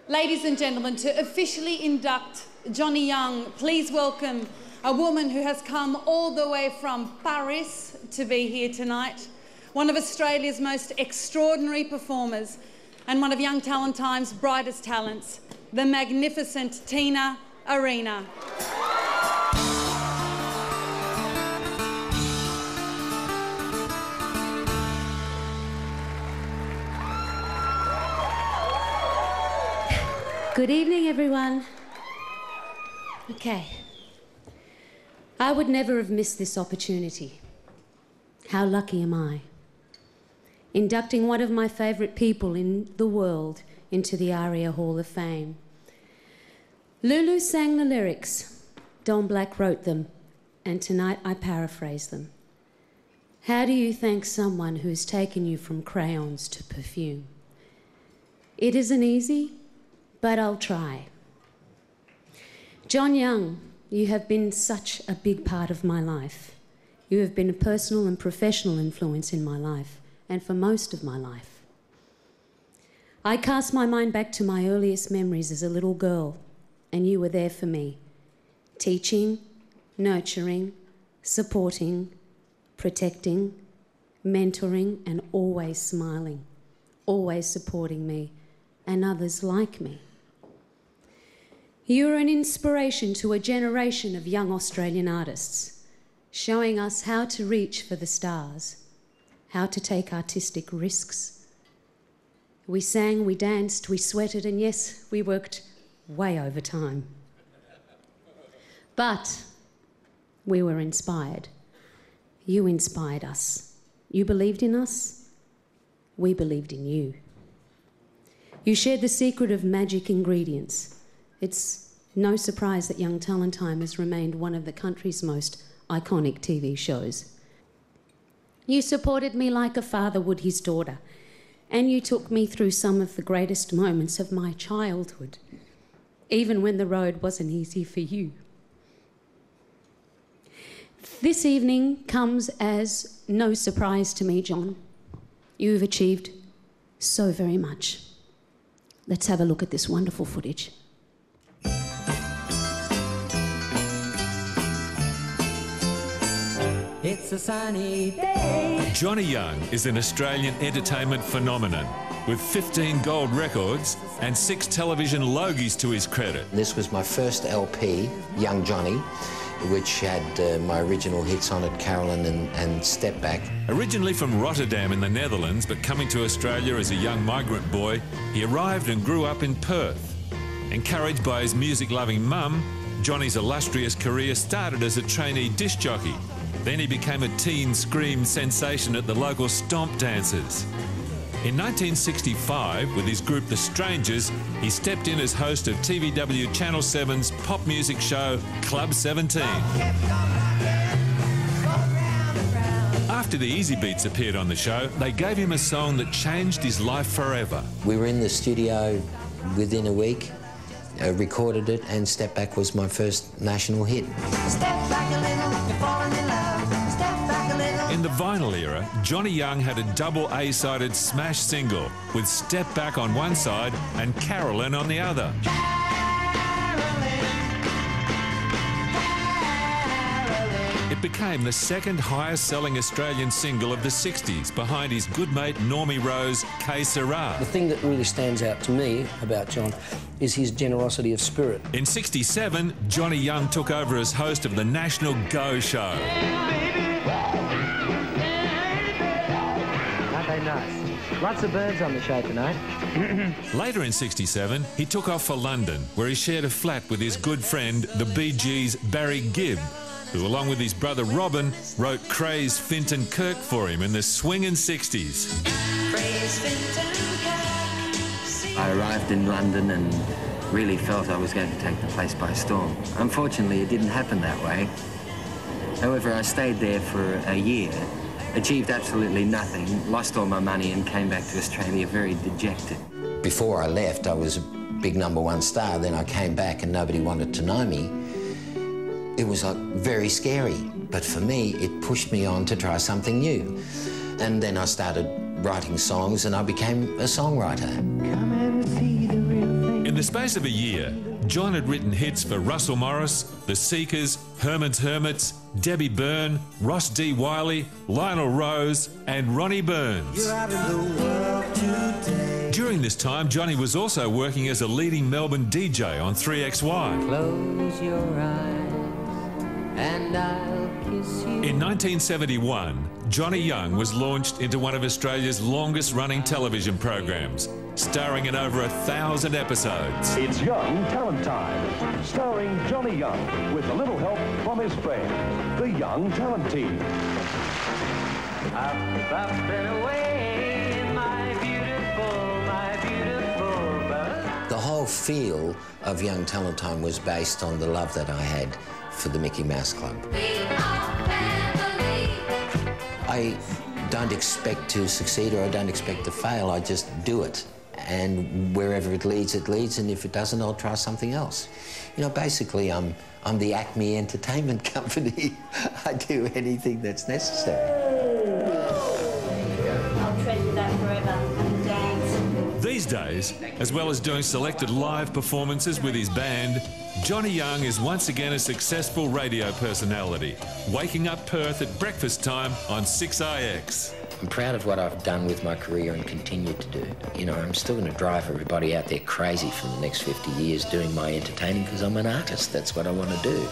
Ladies and gentlemen, to officially induct Johnny Young, please welcome a woman who has come all the way from Paris to be here tonight, one of Australia's most extraordinary performers and one of Young Talent Time's brightest talents, the magnificent Tina Arena. Good evening, everyone. Okay. I would never have missed this opportunity. How lucky am I? Inducting one of my favourite people in the world into the ARIA Hall of Fame. Lulu sang the lyrics, Don Black wrote them, and tonight I paraphrase them. How do you thank someone who's taken you from crayons to perfume? It isn't easy, but I'll try. John Young, you have been such a big part of my life. You have been a personal and professional influence in my life, and for most of my life. I cast my mind back to my earliest memories as a little girl, and you were there for me, teaching, nurturing, supporting, protecting, mentoring, and always smiling, always supporting me and others like me. You are an inspiration to a generation of young Australian artists, showing us how to reach for the stars, how to take artistic risks. We sang, we danced, we sweated, and yes, we worked way over time. But we were inspired. You inspired us. You believed in us. We believed in you. You shared the secret of magic ingredients. It's no surprise that Young Talent Time has remained one of the country's most iconic TV shows. You supported me like a father would his daughter, and you took me through some of the greatest moments of my childhood, even when the road wasn't easy for you. This evening comes as no surprise to me, John. You've achieved so very much. Let's have a look at this wonderful footage. It's a sunny day. Johnny Young is an Australian entertainment phenomenon with 15 gold records and 6 television Logies to his credit. This was my first LP, Young Johnny, which had my original hits on it, Carolyn and Step Back. Originally from Rotterdam in the Netherlands, but coming to Australia as a young migrant boy, he arrived and grew up in Perth. Encouraged by his music-loving mum, Johnny's illustrious career started as a trainee disc jockey. Then he became a teen scream sensation at the local stomp dances. In 1965, with his group The Strangers, he stepped in as host of TVW Channel 7's pop music show Club 17. After the Easy Beats appeared on the show, they gave him a song that changed his life forever. We were in the studio within a week, recorded it, and Step Back was my first national hit. Step back a little, you're falling in love. Step back a little. In the vinyl era, Johnny Young had a double A-sided smash single with Step Back on one side and Carolyn on the other. It became the second highest selling Australian single of the 60s, behind his good mate Normie Rowe's Que Sera. The thing that really stands out to me about John is his generosity of spirit. In 67, Johnny Young took over as host of the National Go Show. Aren't they nice? Lots of birds on the show tonight. Later in 67, he took off for London, where he shared a flat with his good friend, the Bee Gees' Barry Gibb, who, along with his brother Robin, wrote Craze Finton Kirk for him in the swingin' 60s. I arrived in London and really felt I was going to take the place by storm. Unfortunately, it didn't happen that way. However, I stayed there for a year, achieved absolutely nothing, lost all my money and came back to Australia very dejected. Before I left, I was a big #1 star. Then I came back and nobody wanted to know me. It was very scary, but for me, it pushed me on to try something new. And then I started writing songs and I became a songwriter. In the the space of a year, John had written hits for Russell Morris, The Seekers, Herman's Hermits, Debbie Byrne, Ross D. Wiley, Lionel Rose and Ronnie Burns. During this time, Johnny was also working as a leading Melbourne DJ on 3XY. Close your eyes and I'll kiss you. In 1971, Johnny Young was launched into one of Australia's longest-running television programs, starring in over 1,000 episodes. It's Young Talent Time, starring Johnny Young, with a little help from his friends, the Young Talent Team. Up and away, my beautiful bird. The whole feel of Young Talent Time was based on the love that I had for the Mickey Mouse Club. I don't expect to succeed or I don't expect to fail, I just do it. And wherever it leads, and if it doesn't, I'll try something else. You know, basically, I'm the Acme Entertainment Company. I do anything that's necessary. I'll treasure that forever and dance. These days, as well as doing selected live performances with his band, Johnny Young is once again a successful radio personality, waking up Perth at breakfast time on 6IX. I'm proud of what I've done with my career and continue to do. You know, I'm still going to drive everybody out there crazy for the next 50 years doing my entertaining because I'm an artist. That's what I want to do.